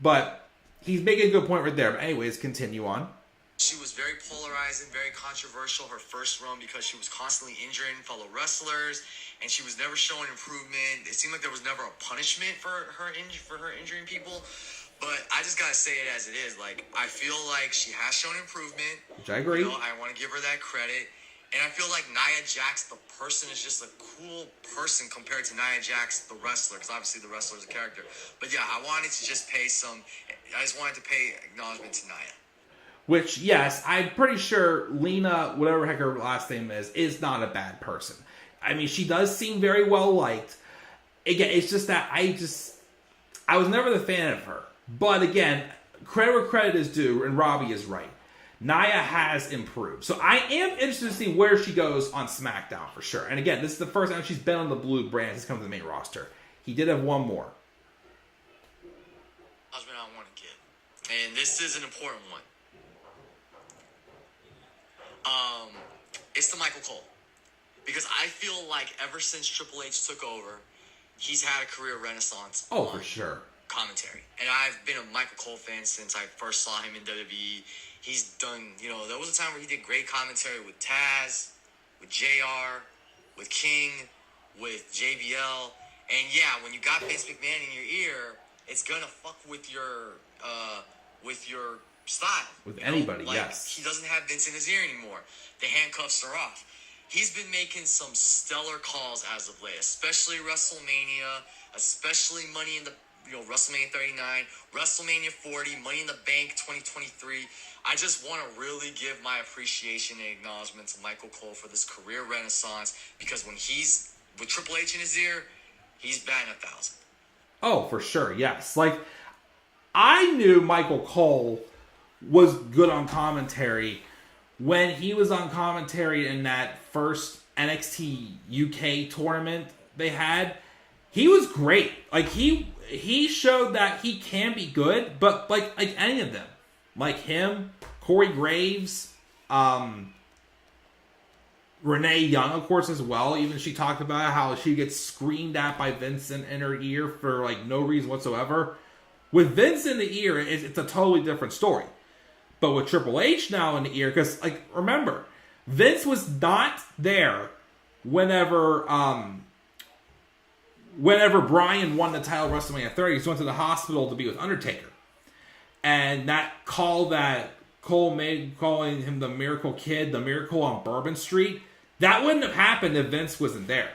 But he's making a good point right there. But anyways, continue on. She was very polarizing, very controversial her first run because she was constantly injuring fellow wrestlers, and she was never showing improvement. It seemed like there was never a punishment for her injuring people. But I just gotta say it as it is. Like, I feel like she has shown improvement. Which I agree. You know, I want to give her that credit. And I feel like Nia Jax, the person, is just a cool person compared to Nia Jax, the wrestler. Because obviously the wrestler is a character. But yeah, I wanted to just pay acknowledgement to Nia. Which, yes, I'm pretty sure Lena, whatever heck her last name is not a bad person. I mean, she does seem very well liked. Again, it's just that I was never the fan of her. But again, credit where credit is due, and Robbie is right. Nia has improved. So I am interested to see where she goes on SmackDown for sure. And again, this is the first time she's been on the blue brand since coming to the main roster. He did have one more. Husband, I want to get. And this is an important one. It's the Michael Cole. Because I feel like ever since Triple H took over, he's had a career renaissance. Oh, for sure. Commentary. And I've been a Michael Cole fan since I first saw him in WWE. He's done, there was a time where he did great commentary with Taz, with JR, with King, with JBL. And yeah, when you got Vince McMahon in your ear, it's gonna fuck with your style. With anybody, like, yes. He doesn't have Vince in his ear anymore. The handcuffs are off. He's been making some stellar calls as of late, especially WrestleMania, especially Money in the WrestleMania 39, WrestleMania 40, Money in the Bank 2023. I just want to really give my appreciation and acknowledgement to Michael Cole for this career renaissance, because when he's with Triple H in his ear, he's batting 1,000. Oh, for sure, yes. Like, I knew Michael Cole was good on commentary when he was on commentary in that first NXT UK tournament they had. He was great. Like, he showed that he can be good, but like any of them. Like him, Corey Graves, Renee Young, of course, as well. Even she talked about how she gets screamed at by Vincent in her ear for like no reason whatsoever. With Vince in the ear, it's a totally different story. But with Triple H now in the ear, because like remember, Vince was not there whenever Bryan won the title at WrestleMania 30. He went to the hospital to be with Undertaker. And that call that Cole made, calling him the Miracle Kid, the Miracle on Bourbon Street, that wouldn't have happened if Vince wasn't there.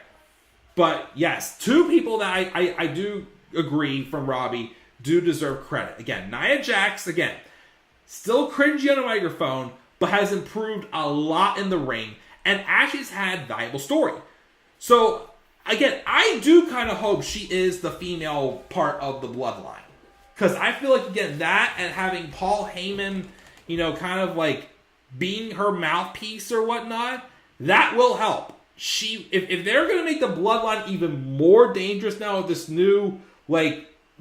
But yes, two people that I do agree from Robbie do deserve credit. Again, Nia Jax, again, still cringy on a microphone, but has improved a lot in the ring and actually has had valuable story. So, again, I do kind of hope she is the female part of the Bloodline. Because I feel like, again, that and having Paul Heyman, kind of like being her mouthpiece or whatnot, that will help. If they're going to make the Bloodline even more dangerous now with this new,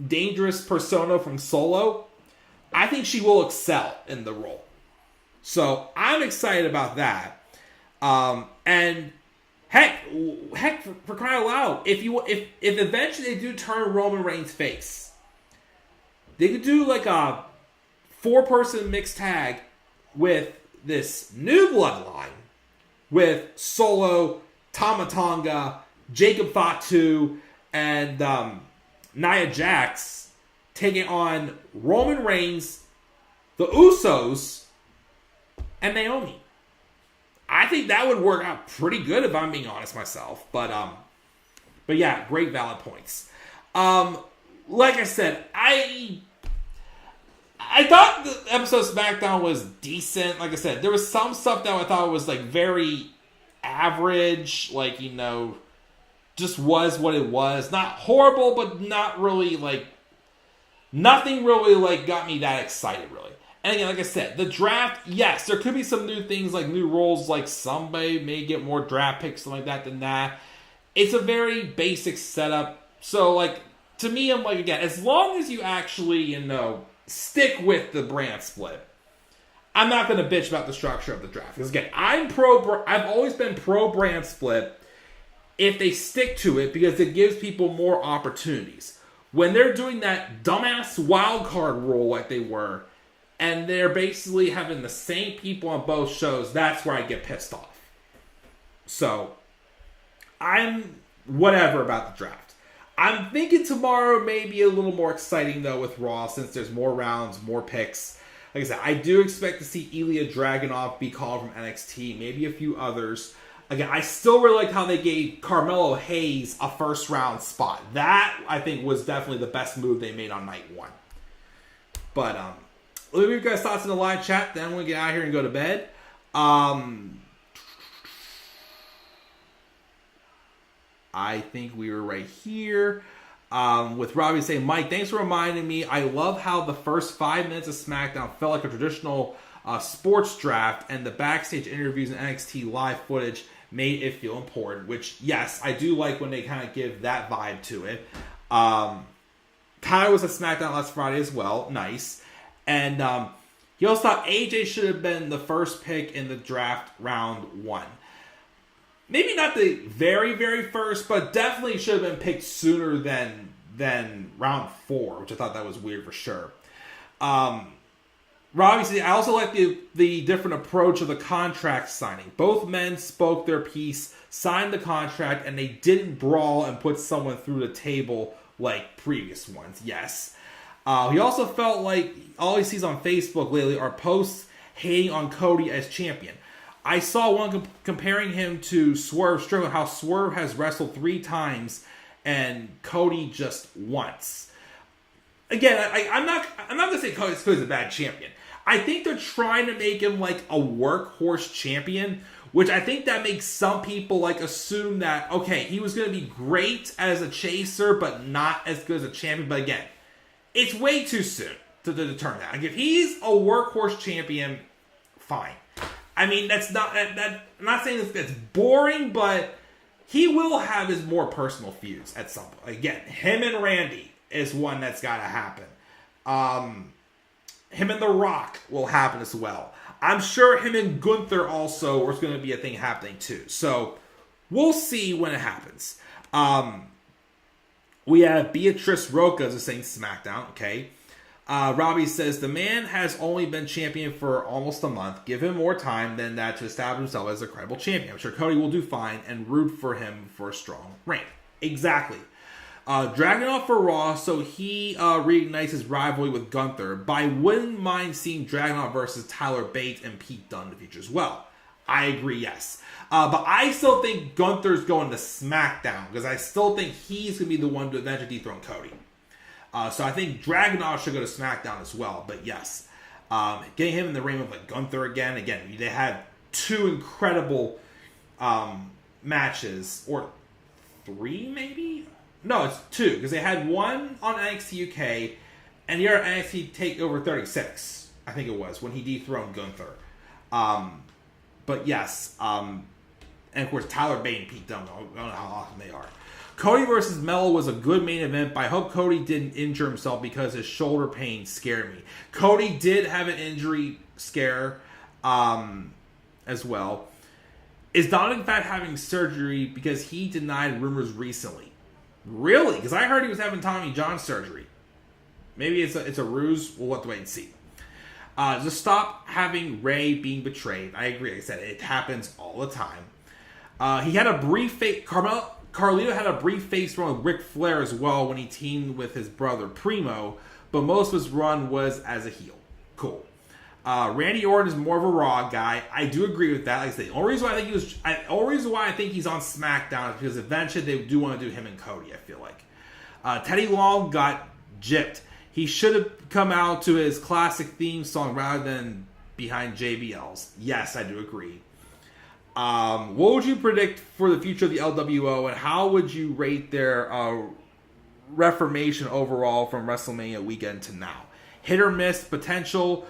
dangerous persona from Solo, I think she will excel in the role. So I'm excited about that. And heck, for crying out loud, if eventually they do turn Roman Reigns face, they could do a 4-person mixed tag with this new Bloodline with Solo, Tama Tonga, Jacob Fatu, and Nia Jax taking on Roman Reigns, the Usos, and Naomi. I think that would work out pretty good if I'm being honest myself. But yeah, great valid points. Like I said, I thought the episode of SmackDown was decent. Like I said, there was some stuff that I thought was very average, just was what it was. Not horrible, but not really nothing really got me that excited really. And again, like I said, the draft, yes, there could be some new things new rules, somebody may get more draft picks, something like that than that. It's a very basic setup. So to me, I'm again, as long as you actually, stick with the brand split, I'm not going to bitch about the structure of the draft. Because again, I've always been pro brand split if they stick to it because it gives people more opportunities. When they're doing that dumbass wild card rule like they were, and they're basically having the same people on both shows, that's where I get pissed off. So, I'm whatever about the draft. I'm thinking tomorrow may be a little more exciting, though, with Raw, since there's more rounds, more picks. Like I said, I do expect to see Ilya Dragunov be called from NXT, maybe a few others. Again, I still really like how they gave Carmelo Hayes a first-round spot. That, I think, was definitely the best move they made on night one. But, let me know your guys' thoughts in the live chat, then we'll get out of here and go to bed. I think we were right here. With Robbie saying, Mike, thanks for reminding me. I love how the first 5 minutes of SmackDown felt like a traditional sports draft, and the backstage interviews and NXT live footage made it feel important, which, yes, I do like when they kind of give that vibe to it. Tyler was at SmackDown last Friday as well. Nice. And he also thought AJ should have been the first pick in the draft round 1. Maybe not the very, very first, but definitely should have been picked sooner than round 4, which I thought that was weird for sure. Robbie said, I also like the different approach of the contract signing. Both men spoke their piece, signed the contract, and they didn't brawl and put someone through the table like previous ones. Yes. He also felt like all he sees on Facebook lately are posts hating on Cody as champion. I saw one comparing him to Swerve Strickland, how Swerve has wrestled 3 times and Cody just once. Again, I'm not going to say Cody's a bad champion. I think they're trying to make him like a workhorse champion, which I think that makes some people assume that, okay, he was going to be great as a chaser, but not as good as a champion. But again, it's way too soon to determine that. If he's a workhorse champion, fine. I mean, that's not that. I'm not saying that's boring, but he will have his more personal feuds at some point. Again, him and Randy is one that's got to happen. Him and The Rock will happen as well. I'm sure him and Gunther also is going to be a thing happening too. So we'll see when it happens. We have Beatrice Roca as saying SmackDown. Okay. Robbie says, the man has only been champion for almost a month. Give him more time than that to establish himself as a credible champion. I'm sure Cody will do fine and root for him for a strong reign. Exactly. Dragunov for Raw, so he reignites his rivalry with Gunther. But I wouldn't mind seeing Dragunov versus Tyler Bate and Pete Dunne in the future as well. I agree, yes. But I still think Gunther's going to SmackDown because I still think he's going to be the one to eventually dethrone Cody. So I think Dragunov should go to SmackDown as well. But yes, getting him in the ring with like Gunther again. They had 2 incredible matches, or 3 maybe? No, it's 2 because they had one on NXT UK and the other NXT TakeOver 36, I think it was, when he dethroned Gunther. But yes, and of course Tyler Bate and Pete Dunne. I don't know how awesome they are. Cody versus Melo was a good main event, but I hope Cody didn't injure himself because his shoulder pain scared me. Cody did have an injury scare as well. Is Donovan Fat having surgery because he denied rumors recently? Really? Because I heard he was having Tommy John surgery. Maybe it's a ruse. We'll have to wait and see. Just stop having Ray being betrayed. I agree. Like I said, it happens all the time. He had a brief Carlito had a brief face run with Ric Flair as well when he teamed with his brother Primo, but most of his run was as a heel. Cool. Randy Orton is more of a Raw guy. I do agree with that. Like I said, the only reason why I think he's on SmackDown is because eventually they do want to do him and Cody, I feel like. Teddy Long got gypped. He should have come out to his classic theme song rather than behind JBL's. Yes, I do agree. What would you predict for the future of the LWO, and how would you rate their reformation overall from WrestleMania weekend to now? Hit or miss potential,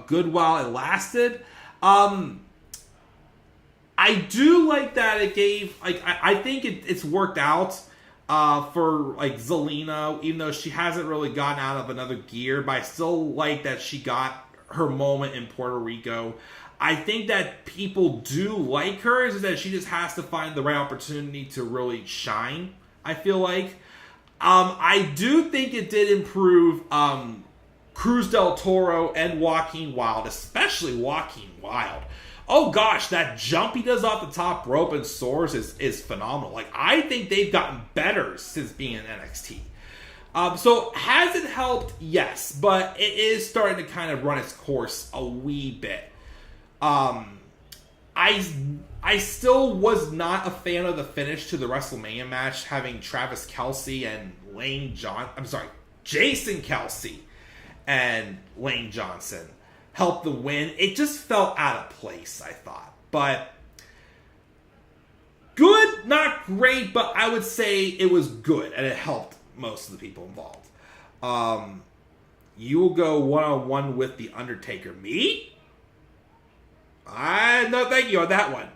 good while it lasted. I do like that it gave, like, I think it's worked out for like Zelina, even though she hasn't really gotten out of another gear, but I still like that she got her moment in Puerto Rico. I think that people do like her, is that she just has to find the right opportunity to really shine, I feel like. I do think it did improve Cruz del Toro and Joaquin Wilde, especially Joaquin Wilde. Oh gosh, that jump he does off the top rope and soars is phenomenal. Like, I think they've gotten better since being in NXT. So has it helped? Yes, but it is starting to kind of run its course a wee bit. I still was not a fan of the finish to the WrestleMania match, having Travis Kelce and Jason Kelce and Lane Johnson help the win. It just felt out of place, I thought. But good, not great, but I would say it was good, and it helped most of the people involved. You will go one-on-one with The Undertaker. Me? No, thank you on that one.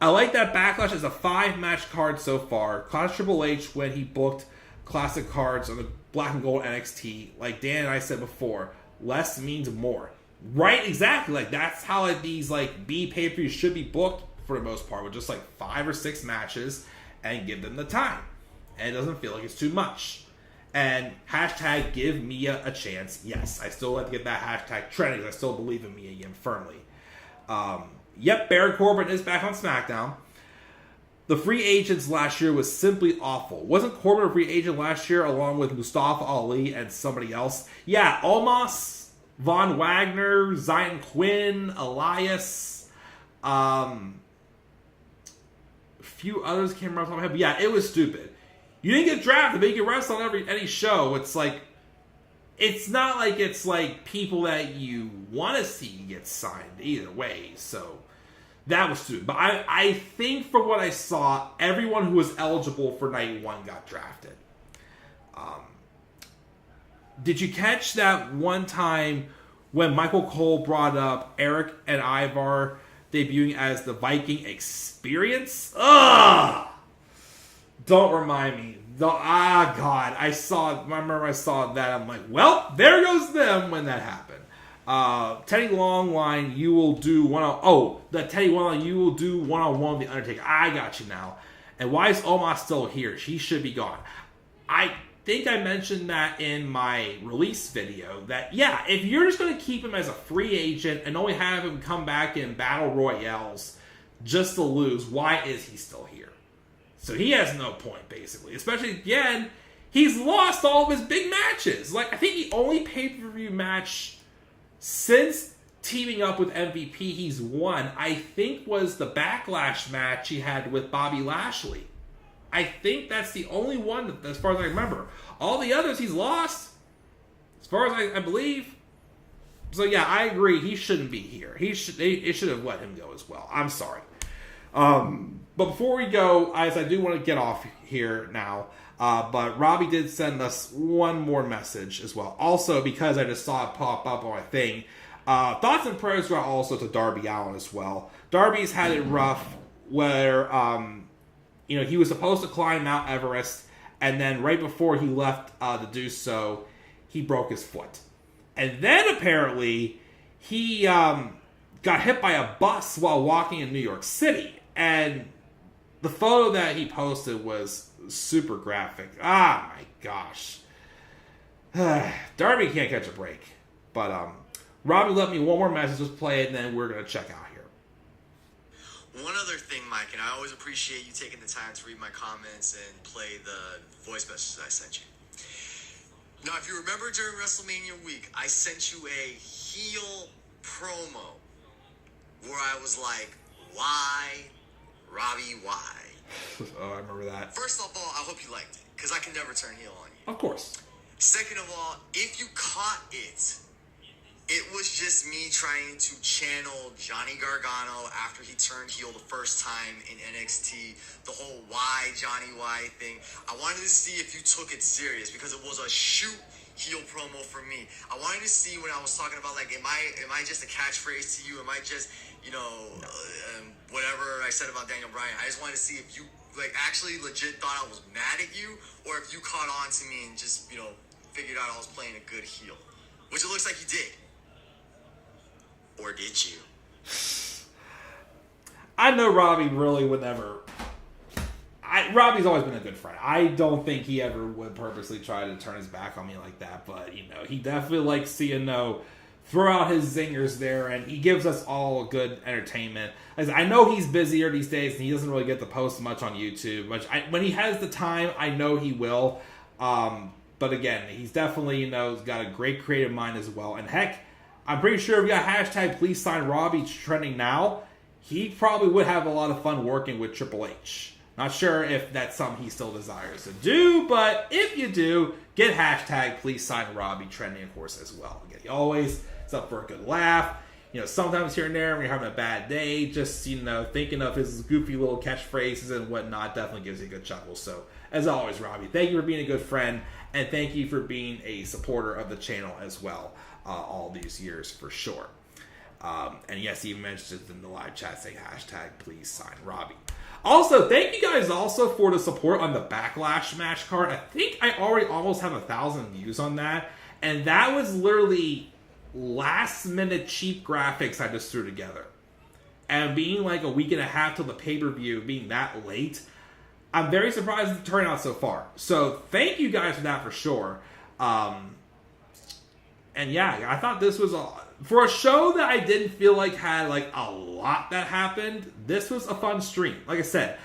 I like that Backlash is a 5-match card so far. Clash Triple H when he booked classic cards on the Black and Gold NXT. Like Dan and I said before, less means more. Right, exactly. Like, that's how like these like B pay-per-views should be booked for the most part, with just like 5 or 6 matches and give them the time. And it doesn't feel like it's too much. And hashtag give Mia a chance. Yes, I still like to get that hashtag trending because I still believe in Mia Yim firmly. Yep, Baron Corbin is back on SmackDown. The free agents last year was simply awful. Wasn't Corbin a free agent last year along with Mustafa Ali and somebody else? Yeah, Omos, Von Wagner, Zion Quinn, Elias, a few others came around the top of my head. But yeah, it was stupid. You didn't get drafted, but you can wrestle on any show. It's like, it's not like it's like people that you want to see get signed either way. So that was stupid. But I think from what I saw, everyone who was eligible for night 1 got drafted. Did you catch that one time when Michael Cole brought up Eric and Ivar debuting as the Viking Experience? Ugh! Don't remind me. God. I remember I saw that. I'm like, well, there goes them when that happened. Teddy Longline, you will do Teddy Longline, you will do one-on-one with The Undertaker. I got you now. And why is Omos still here? She should be gone. I think I mentioned that in my release video, that, yeah, if you're just going to keep him as a free agent and only have him come back in battle royales just to lose, why is he still here? So he has no point, basically. Especially, again, he's lost all of his big matches. Like, I think the only pay-per-view match since teaming up with MVP he's won, I think, was the Backlash match he had with Bobby Lashley. I think that's the only one, as far as I remember. All the others he's lost, as far as I believe. So yeah, I agree. He shouldn't be here. It should have let him go as well. I'm sorry. But before we go, I do want to get off here now. But Robbie did send us one more message as well. Also, because I just saw it pop up on my thing, thoughts and prayers go out also to Darby Allin as well. Darby's had it rough where, he was supposed to climb Mount Everest, and then right before he left to do so, he broke his foot. And then apparently he got hit by a bus while walking in New York City. And the photo that he posted was super graphic. Ah, my gosh. Darby can't catch a break. But Robbie left me one more message. Let's play it, and then we're going to check out here. One other thing, Mike, and I always appreciate you taking the time to read my comments and play the voice messages I sent you. Now, if you remember during WrestleMania week, I sent you a heel promo where I was like, why, Robbie, why? Oh, I remember that. First of all, I hope you liked it, because I can never turn heel on you. Of course. Second of all, if you caught it, it was just me trying to channel Johnny Gargano after he turned heel the first time in NXT. The whole why Johnny why thing. I wanted to see if you took it serious because it was a shoot heel promo for me. I wanted to see when I was talking about like, am I just a catchphrase to you? Am I just, whatever I said about Daniel Bryan? I just wanted to see if you like actually legit thought I was mad at you, or if you caught on to me and just figured out I was playing a good heel, which it looks like you did. Or did you? I know Robbie really would never... Robbie's always been a good friend. I don't think he ever would purposely try to turn his back on me like that. But, he definitely likes seeing throw out his zingers there. And he gives us all good entertainment. I know he's busier these days and he doesn't really get to post much on YouTube. When he has the time, I know he will. But again, he's definitely, got a great creative mind as well. And heck... I'm pretty sure if we got hashtag please sign Robbie trending now, he probably would have a lot of fun working with Triple H. Not sure if that's something he still desires to do, but if you do, get hashtag please sign Robbie trending, of course, as well. Again, he always is up for a good laugh. Sometimes here and there when you're having a bad day, just, thinking of his goofy little catchphrases and whatnot definitely gives you a good chuckle. So, as always, Robbie, thank you for being a good friend, and thank you for being a supporter of the channel as well. All these years for sure. And yes, he mentioned it in the live chat saying hashtag please sign Robbie. Also, thank you guys also for the support on the Backlash match card. I think I already almost have 1,000 views on that. And that was literally last minute cheap graphics I just threw together. And being like a week and a half till the pay-per-view, being that late, I'm very surprised at the turnout so far. So thank you guys for that for sure. And yeah, I thought this was for a show that I didn't feel like had like a lot that happened. This was a fun stream. Like I said,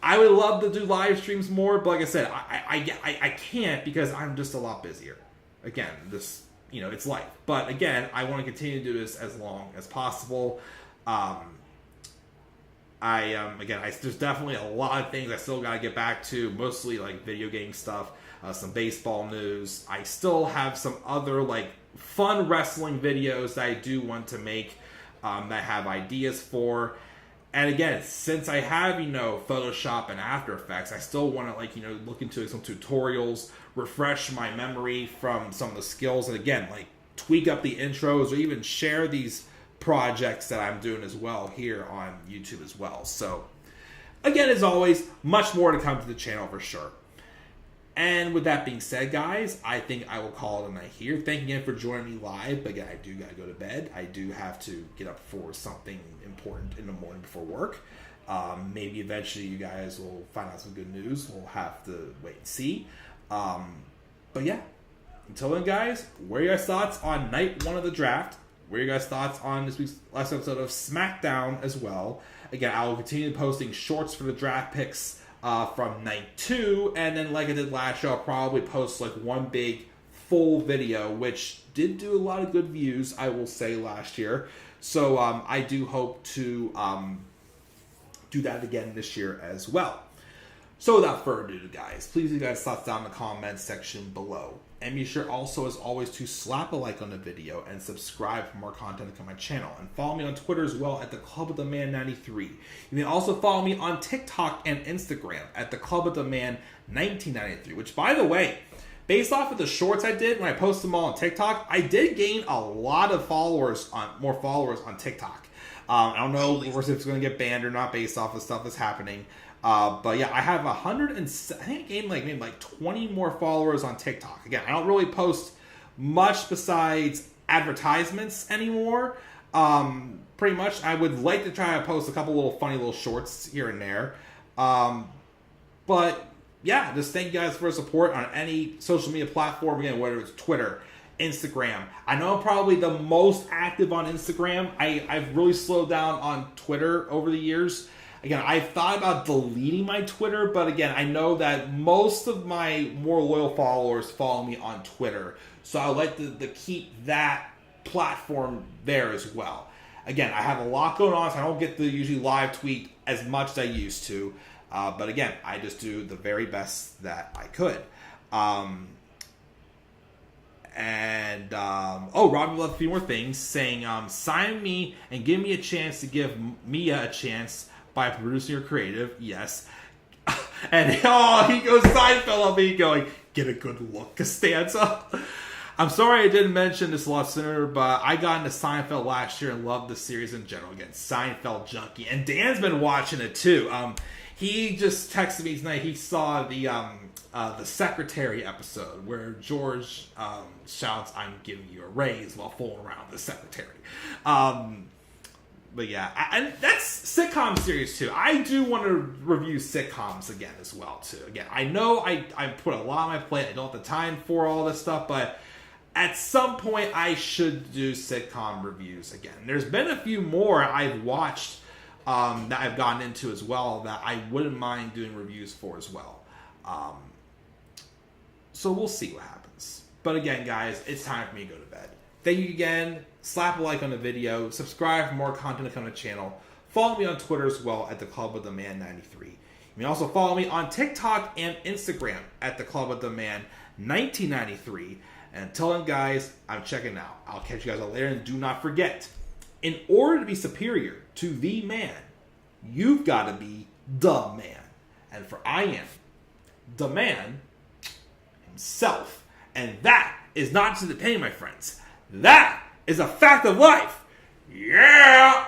I would love to do live streams more, but like I said, I can't because I'm just a lot busier. Again, this it's life. But again, I want to continue to do this as long as possible. There's definitely a lot of things I still got to get back to. Mostly like video game stuff, some baseball news. I still have some other like fun wrestling videos that I do want to make that I have ideas for. And again, since I have, Photoshop and After Effects, I still want to look into some tutorials, refresh my memory from some of the skills, and again, tweak up the intros or even share these projects that I'm doing as well here on YouTube as well. So again, as always, much more to come to the channel for sure. And with that being said, guys, I think I will call it a night here. Thank you again for joining me live. But again, I do got to go to bed. I do have to get up for something important in the morning before work. Maybe eventually you guys will find out some good news. We'll have to wait and see. But yeah, until then, guys, what are your guys' thoughts on night 1 of the draft? What are your guys' thoughts on this week's last episode of SmackDown as well? Again, I will continue posting shorts for the draft picks from night 2, and then like I did last show, I'll probably post one big full video, which did do a lot of good views, I will say, last year. So I do hope to do that again this year as well. So without further ado, guys, please leave guys' thoughts down in the comments section below. And be sure also, as always, to slap a like on the video and subscribe for more content on my channel. And follow me on Twitter as well at the Club of the Man 93. You can also follow me on TikTok and Instagram at the Club of the Man 1993. Which, by the way, based off of the shorts I did when I posted them all on TikTok, I did gain a lot of more followers on TikTok. I don't know if it's going to get banned or not based off of stuff that's happening. But yeah, I have I think I gained maybe 20 more followers on TikTok. Again, I don't really post much besides advertisements anymore. Pretty much, I would like to try to post a couple little funny little shorts here and there. But yeah, just thank you guys for your support on any social media platform. Again, whether it's Twitter, Instagram. I know I'm probably the most active on Instagram. I've really slowed down on Twitter over the years. Again, I've thought about deleting my Twitter, but again, I know that most of my more loyal followers follow me on Twitter. So I would like to keep that platform there as well. Again, I have a lot going on, so I don't get to usually live tweet as much as I used to. But again, I just do the very best that I could. Robbie left a few more things, saying, sign me and give me a chance to give Mia a chance by producing your creative. Yes. And he goes Seinfeld on me going, get a good look, Costanza. I'm sorry I didn't mention this a lot sooner, but I got into Seinfeld last year and loved the series in general. Again, Seinfeld junkie. And Dan's been watching it too. He just texted me tonight. He saw the secretary episode where George shouts, "I'm giving you a raise," while fooling around with the secretary. But yeah, and that's sitcom series too. I do want to review sitcoms again as well too. Again, I know I put a lot on my plate. I don't have the time for all this stuff, but at some point I should do sitcom reviews again. There's been a few more I've watched that I've gotten into as well that I wouldn't mind doing reviews for as well. So we'll see what happens. But again, guys, it's time for me to go to bed. Thank you again. Slap a like on the video. Subscribe for more content to come to the channel. Follow me on Twitter as well at the Club of the Man 93. You can also follow me on TikTok and Instagram at the Club of the Man 1993. And until then, guys, I'm checking out. I'll catch you guys all later. And do not forget, in order to be superior to the man, you've got to be the man. And for I am the man himself. And that is not just an opinion, my friends. That is a fact of life. Yeah!